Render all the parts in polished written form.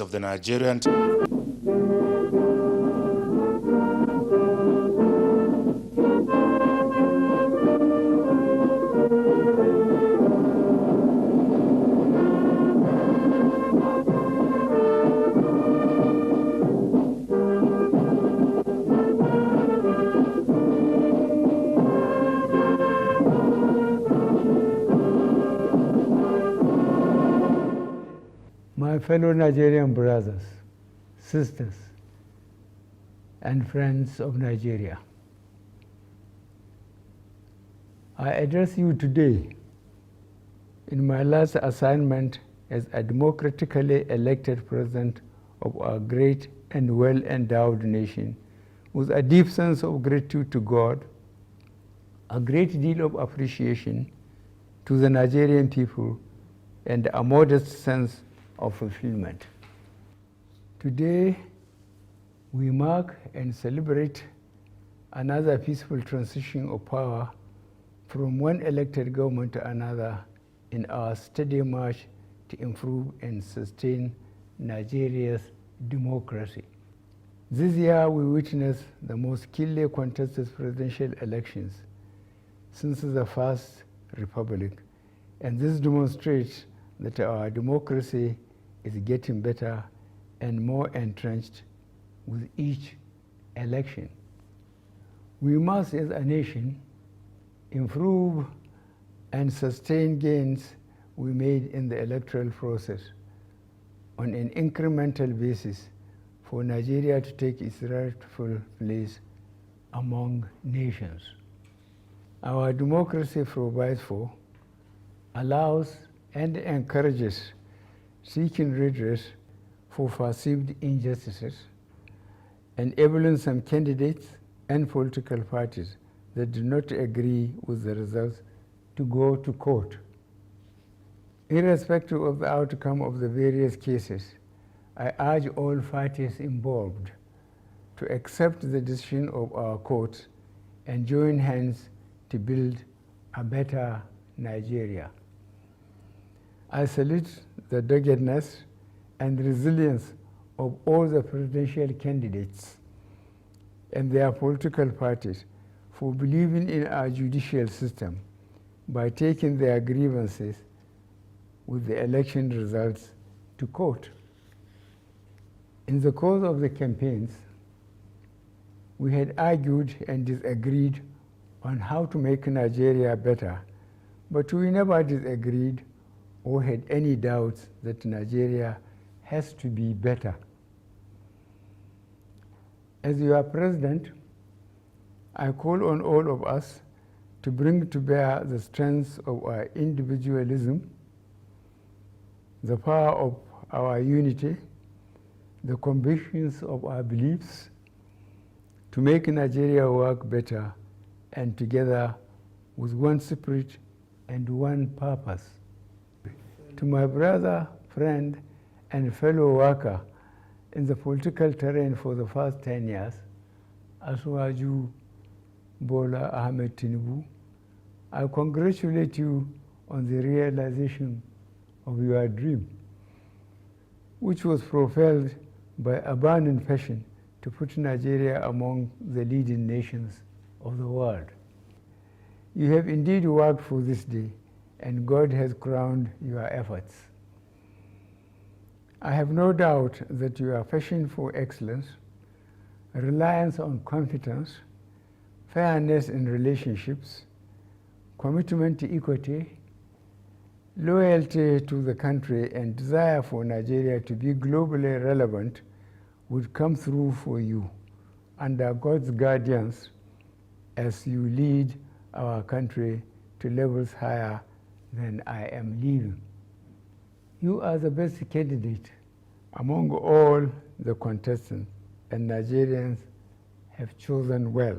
of the Nigerian My fellow Nigerian brothers, sisters, and friends of Nigeria, I address you today in my last assignment as a democratically elected president of our great and well-endowed nation, with a deep sense of gratitude to God, a great deal of appreciation to the Nigerian people, and a modest sense of fulfillment. Today, we mark and celebrate another peaceful transition of power from one elected government to another in our steady march to improve and sustain Nigeria's democracy. This year, we witnessed the most keenly contested presidential elections since the First Republic, and this demonstrates that our democracy is getting better and more entrenched with each election. We must, as a nation, improve and sustain gains we made in the electoral process on an incremental basis for Nigeria to take its rightful place among nations. Our democracy provides for, allows, and encourages seeking redress for perceived injustices, enabling some candidates and political parties that do not agree with the results to go to court. Irrespective of the outcome of the various cases, I urge all parties involved to accept the decision of our courts and join hands to build a better Nigeria. I salute the doggedness and resilience of all the presidential candidates and their political parties for believing in our judicial system by taking their grievances with the election results to court. In the course of the campaigns, we had argued and disagreed on how to make Nigeria better, but we never disagreed or had any doubts that Nigeria has to be better. As your president, I call on all of us to bring to bear the strengths of our individualism, the power of our unity, the convictions of our beliefs, to make Nigeria work better and together with one spirit and one purpose. To my brother, friend, and fellow worker in the political terrain for the past 10 years, Asuwaju Bola Ahmed Tinubu, I congratulate you on the realization of your dream, which was propelled by a burning passion to put Nigeria among the leading nations of the world. You have indeed worked for this day, and God has crowned your efforts. I have no doubt that your passion for excellence, reliance on competence, fairness in relationships, commitment to equity, loyalty to the country, and desire for Nigeria to be globally relevant would come through for you under God's guidance as you lead our country to levels higher than I am leaving. You are the best candidate among all the contestants, and Nigerians have chosen well.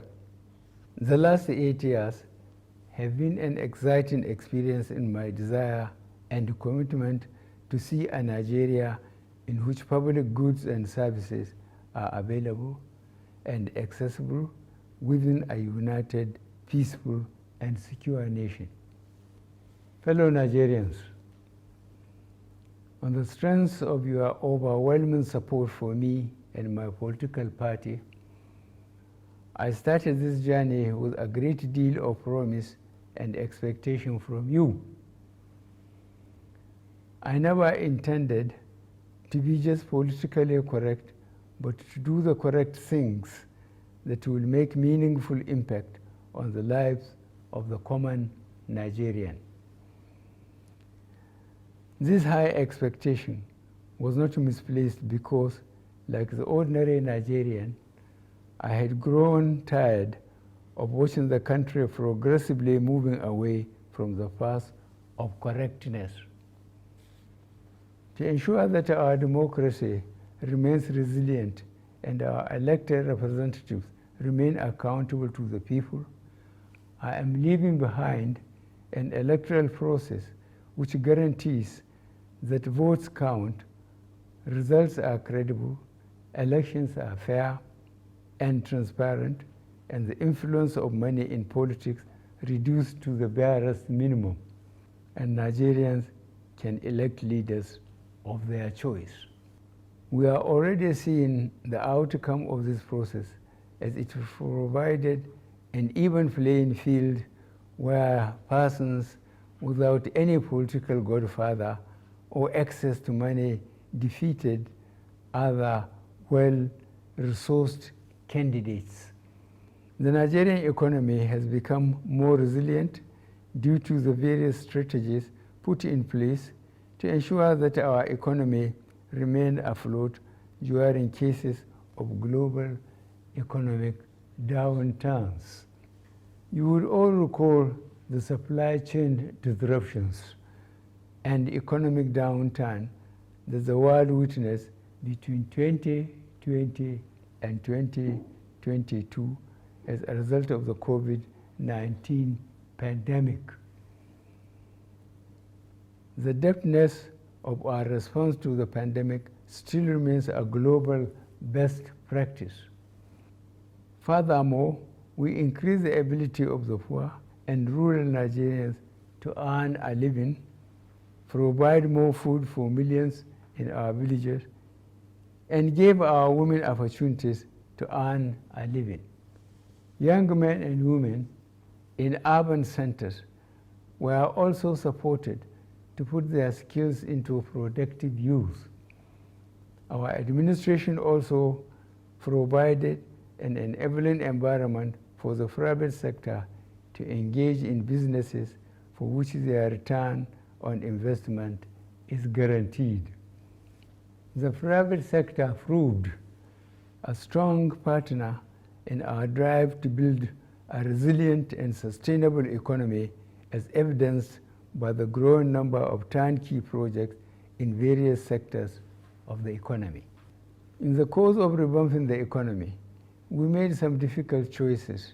The last 8 years have been an exciting experience in my desire and commitment to see a Nigeria in which public goods and services are available and accessible within a united, peaceful, and secure nation. Fellow Nigerians, On the strength of your overwhelming support for me and my political party, I started this journey with a great deal of promise and expectation from you. I never intended to be just politically correct, but to do the correct things that will make meaningful impact on the lives of the common Nigerian. This high expectation was not misplaced because, like the ordinary Nigerian, I had grown tired of watching the country progressively moving away from the path of correctness. To ensure that our democracy remains resilient and our elected representatives remain accountable to the people, I am leaving behind an electoral process which guarantees that votes count, results are credible, elections are fair and transparent, and the influence of money in politics reduced to the barest minimum, and Nigerians can elect leaders of their choice. We are already seeing the outcome of this process, as it provided an even playing field where persons without any political godfather or access to money defeated other well-resourced candidates. The Nigerian economy has become more resilient due to the various strategies put in place to ensure that our economy remain afloat during cases of global economic downturns. You will all recall the supply chain disruptions and economic downturn that the world witnessed between 2020 and 2022 as a result of the COVID-19 pandemic. The depthness of our response to the pandemic still remains a global best practice. Furthermore, we increase the ability of the poor and rural Nigerians to earn a living, provide more food for millions in our villages, and give our women opportunities to earn a living. Young men and women in urban centers were also supported to put their skills into productive use. Our administration also provided an enabling environment for the private sector to engage in businesses for which their return on investment is guaranteed. The private sector proved a strong partner in our drive to build a resilient and sustainable economy, as evidenced by the growing number of turnkey projects in various sectors of the economy. In the course of revamping the economy, we made some difficult choices,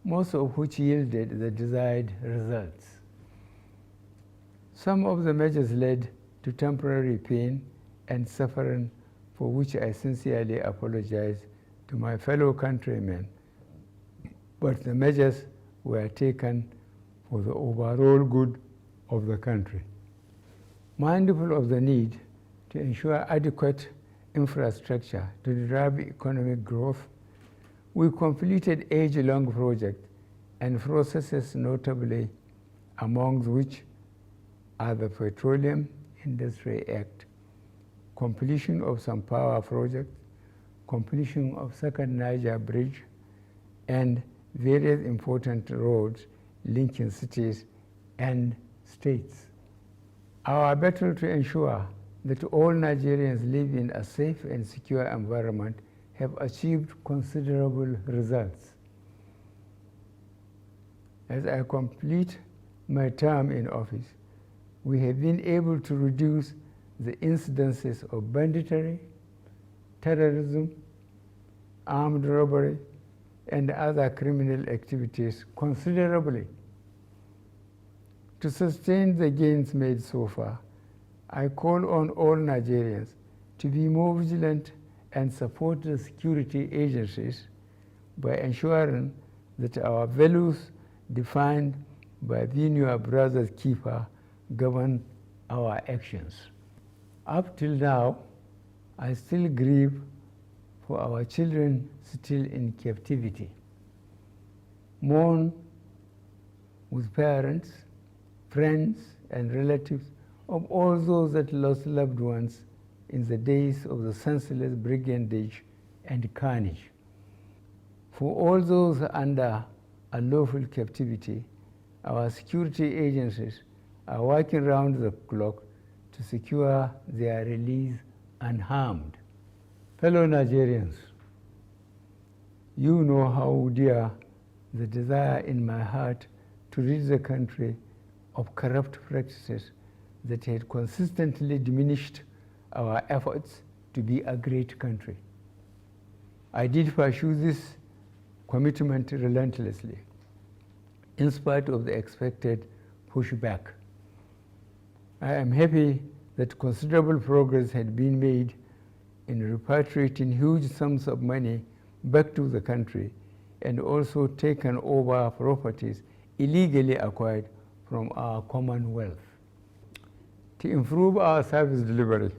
most of which yielded the desired results. Some of the measures led to temporary pain and suffering, for which I sincerely apologize to my fellow countrymen, but the measures were taken for the overall good of the country. Mindful of the need to ensure adequate infrastructure to drive economic growth, we completed age-long projects and processes, notably among which are the Petroleum Industry Act, completion of some power projects, completion of Second Niger Bridge, and various important roads linking cities and states. Our battle to ensure that all Nigerians live in a safe and secure environment have achieved considerable results. As I complete my term in office, we have been able to reduce the incidences of banditry, terrorism, armed robbery, and other criminal activities considerably. To sustain the gains made so far, I call on all Nigerians to be more vigilant and support the security agencies by ensuring that our values defined by being your brother's keeper govern our actions. Up till now, I still grieve for our children still in captivity. Mourn with parents, friends, and relatives of all those that lost loved ones in the days of the senseless brigandage and carnage. For all those under unlawful captivity, our security agencies are working round the clock to secure their release unharmed. Fellow Nigerians, you know how dear the desire in my heart to rid the country of corrupt practices that had consistently diminished our efforts to be a great country. I did pursue this commitment relentlessly, in spite of the expected pushback. I am happy that considerable progress had been made in repatriating huge sums of money back to the country and also taken over properties illegally acquired from our Commonwealth. To improve our service delivery,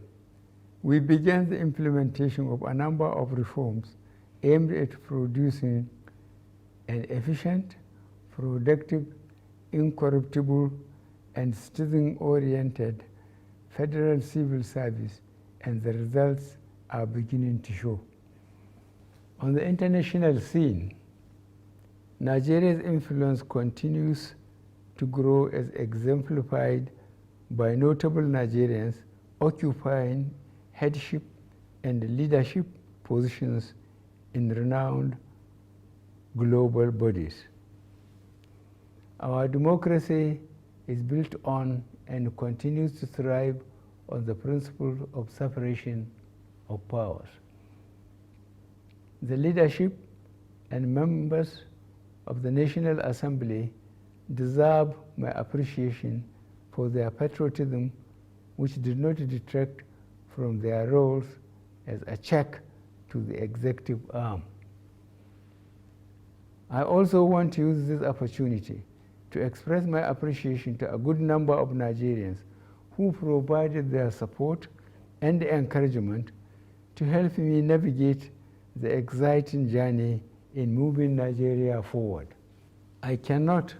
we began the implementation of a number of reforms aimed at producing an efficient, productive, incorruptible, and citizen-oriented federal civil service, and the results are beginning to show. On the international scene, Nigeria's influence continues to grow as exemplified by notable Nigerians occupying headship and leadership positions in renowned global bodies. Our democracy is built on and continues to thrive on the principle of separation of powers. The leadership and members of the National Assembly deserve my appreciation for their patriotism, which did not detract from their roles as a check to the executive arm. I also want to use this opportunity to express my appreciation to a good number of Nigerians who provided their support and encouragement to help me navigate the exciting journey in moving Nigeria forward. I cannot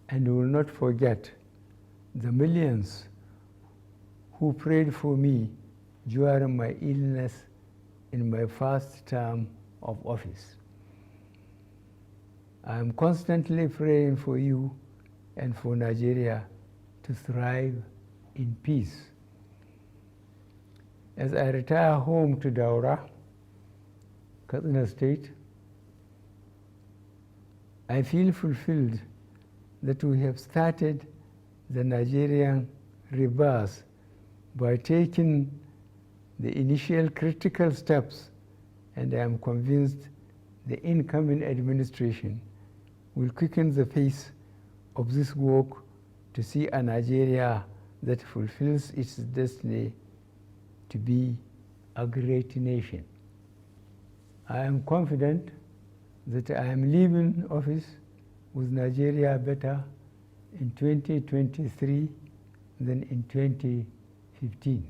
and will not forget the millions who prayed for me during my illness in my first term of office. I am constantly praying for you and for Nigeria to thrive in peace. As I retire home to Daura, Katsina State, I feel fulfilled that we have started the Nigerian rebirth by taking the initial critical steps, and I am convinced the incoming administration will quicken the pace of this work to see a Nigeria that fulfills its destiny to be a great nation. I am confident that I am leaving office with Nigeria better in 2023 than in 2015.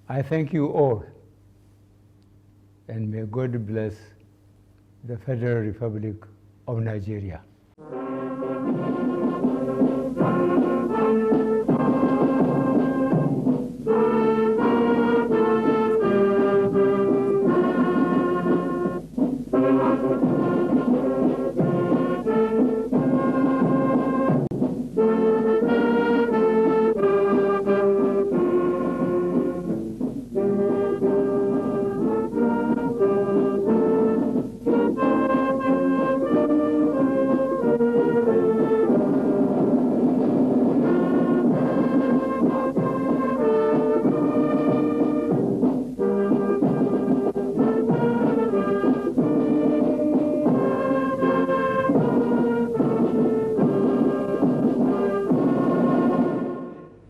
I thank you all, and may God bless the Federal Republic of Nigeria.